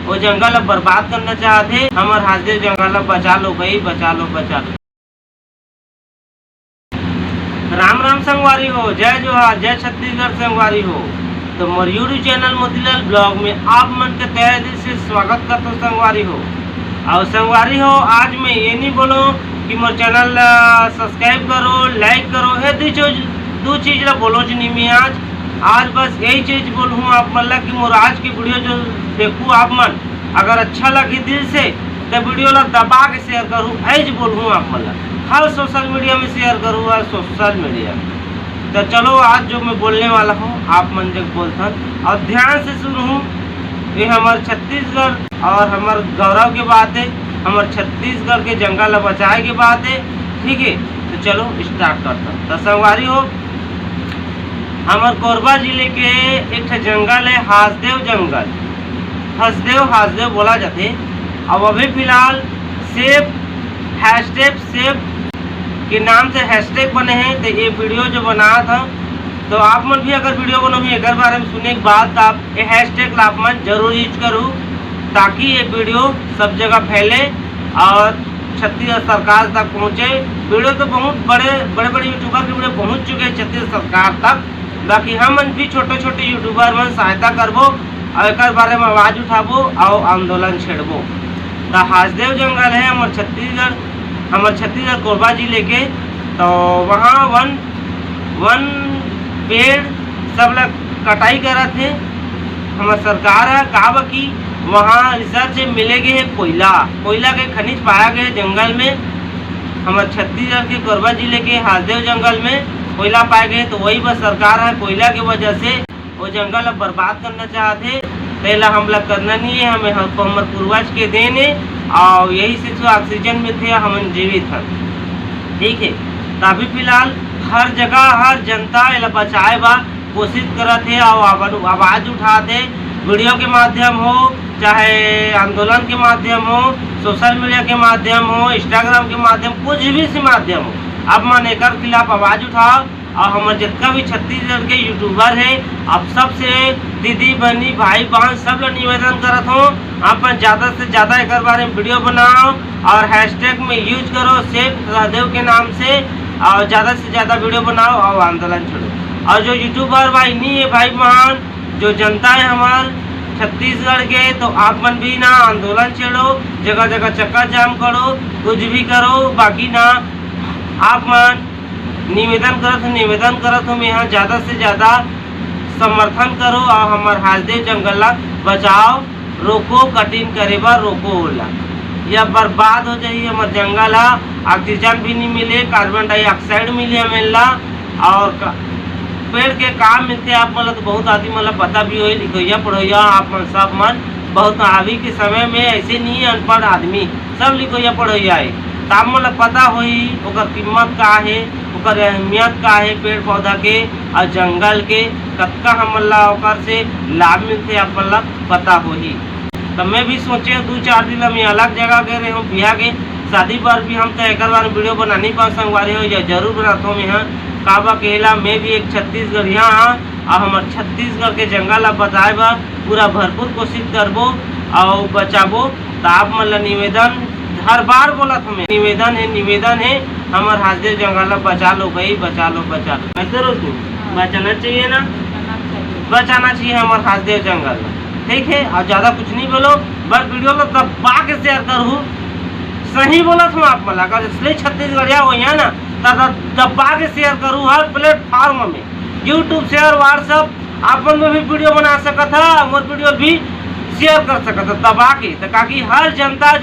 वो जंगल अब बर्बाद करना चाहते। हमार हाजदेव जंगल अब बचा लो भाई, बचा लो बचा लो। राम राम संगवारी हो, जय जोहार, जय छत्तीसगढ़ संगवारी हो। तो मोर यूट्यूब चैनल मोतीलाल ब्लॉग में आप मन के तहे दिल से स्वागत करता हूँ संगवारी हो। और संगवारी हो, आज मैं ये नहीं बोलूँ कि मोर चैनल सब्सक्राइब करो, लाइक करो, ये दो चीज़ ला बोलो नहीं मैं आज बस यही चीज़ बोलूँ आप मन ला कि मोर आज की वीडियो जो देखूँ आप मन, अगर अच्छा लगी दिल से तो वीडियो ला दबा के शेयर करूँ, ऐज बोलूँ आप मन ला। हर सोशल मीडिया में शेयर करूँ, हर सोशल मीडिया। तो चलो आज जो मैं बोलने वाला हूँ आप मन जब बोलता और ध्यान से सुनूँ। ये हमारे छत्तीसगढ़ और हमारे गौरव की बात है, हमारे छत्तीसगढ़ के जंगल बचाए की बात है, ठीक है। तो चलो स्टार्ट करता हूँ। तो संगवारी हो, हमारे कोरबा जिले के एक जंगल है हाजदेव जंगल, हाजदेव बोला जाते। अब अभी फिलहाल सेफ #सेफ के नाम से हैशटैग बने हैं। तो ये वीडियो जो बनाया था, तो आप मन भी अगर वीडियो बनाओ एक बारे में सुनने के बाद आप ये हैशटैग आप मन जरूर यूज करूँ, ताकि ये वीडियो सब जगह फैले और छत्तीसगढ़ सरकार तक पहुँचे। वीडियो तो बहुत बड़े यूट्यूबर के वीडियो पहुँच चुके हैं छत्तीसगढ़ सरकार तक, बाकी हम भी छोटे यूट्यूबर में सहायता करबो और एक बारे में आवाज़ उठाबो और आंदोलन छेड़बो। तो हाजदेव जंगल है हमारे छत्तीसगढ़ कोरबा जिले के। तो वहाँ वन पेड़ सब लोग कटाई करत है। हमारे सरकार है कहा कि वहाँ रिसर्च से मिले गए है कोयला के खनिज पाया गए जंगल में। हमारे छत्तीसगढ़ के कोरबा जिले के हाजदेव जंगल में कोयला पाए गए। तो वही बस सरकार है कोयला की वजह से वो जंगल अब बर्बाद करना चाहते। पहला हमला करना नहीं है, हमें हमारे पूर्वज के देने और यही से तो ऑक्सीजन में थे हम जीवित हैं, ठीक है। तो अभी फिलहाल हर जगह हर जनता इला बचाए बा कोशिश करत है और आवाज़ उठाते, वीडियो के माध्यम हो चाहे आंदोलन के माध्यम हो, सोशल मीडिया के माध्यम हो, इंस्टाग्राम के माध्यम, कुछ भी से माध्यम हो, अब मन एक खिलाफ आवाज़ उठाओ। और हमारे जितना भी छत्तीसगढ़ के यूट्यूबर है, आप सबसे दीदी बहनी भाई बहन सब लोग निवेदन करत हूँ, आप ज़्यादा से ज़्यादा एक बारे में वीडियो बनाओ और हैशटैग में यूज करो सेफ हाजदेव के नाम से, और ज़्यादा से ज़्यादा वीडियो बनाओ और आंदोलन छोड़ो। और जो यूट्यूबर भाई नहीं है भाई बहन, जो जनता है हमारे छत्तीसगढ़ के, तो आप मन भी ना आंदोलन छेड़ो, जगह जगह चक्का जाम करो, कुछ भी करो, बाकी ना आप मन निवेदन करत हूँ यहाँ ज़्यादा से ज़्यादा समर्थन करो और हमारे हाजदेव जंगल बचाओ, रोको, कटिंग करे बार रोको ओला, या बर्बाद हो जाइए हमारे जंगल। ऑक्सीजन भी नहीं मिले, कार्बन डाइऑक्साइड मिले हमें ला, और पेड़ के काम मिलते आप मतलब तो बहुत आदमी मतलब पता भी हो, लिखोया पढ़ोया आप मन सब मन बहुत अभी के समय में ऐसे नहीं है, अनपढ़ आदमी सब लिखोया पढ़ोया है। तो आप मतलब पता होई ओकर कीमत का है, ओकर अहमियत का है, पेड़ पौधा के और जंगल के कतका हमला ओकर से लाभ मिलते आप मतलब पता होही। तो मैं भी सोचे 2-4 दिन मैं अलग जगह गए रहे हूँ, बिहार के शादी पर भी हम तो एक बार वीडियो बना नहीं पाऊँ संगवारी हो, या जरूर बनाता हूँ यहाँ काबा केला में भी एक छत्तीसगढ़ यहाँ और हमारे छत्तीसगढ़ के जंगल बचाए बा पूरा भरपूर कोशिश करबो और बचाबो। तो आप मतलब निवेदन हर बार बोला था, मैं निवेदन है हमारे हाजदेव जंगल बचा लो भाई, बचा लो ऐसे रोज बचाना चाहिए ना, बचाना चाहिए हमारे हाजदेव जंगल, ठीक है। और ज़्यादा कुछ नहीं बोलो, बस वीडियो को दबा के शेयर करूँ, सही बोला था आप मला, अगर इसलिए छत्तीसगढ़िया हो यहाँ ना तो दबा के शेयर करूँ हर प्लेटफॉर्म में, यूट्यूब शेयर, व्हाट्सअप आप में भी वीडियो बना सका था और वीडियो भी शेयर कर सका था दबा के, तो ताकि हर जनता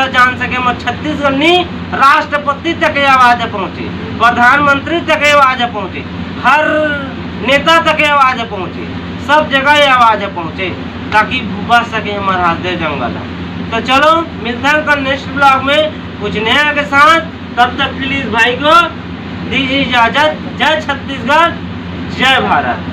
जान सके मैं छत्तीसगढ़ नहीं राष्ट्रपति तक आवाज़ पहुँचे, प्रधानमंत्री तक आवाज़ पहुँचे, हर नेता तक आवाज़ पहुँचे, सब जगह आवाज़ पहुँचे, ताकि बच सके हमारा हाजदेव जंगल। तो चलो मिलते हैं कल नेक्स्ट ब्लॉग में कुछ नया के साथ, तब तक के लिए भाई को दीजिए इजाज़त। जय छत्तीसगढ़, जय भारत।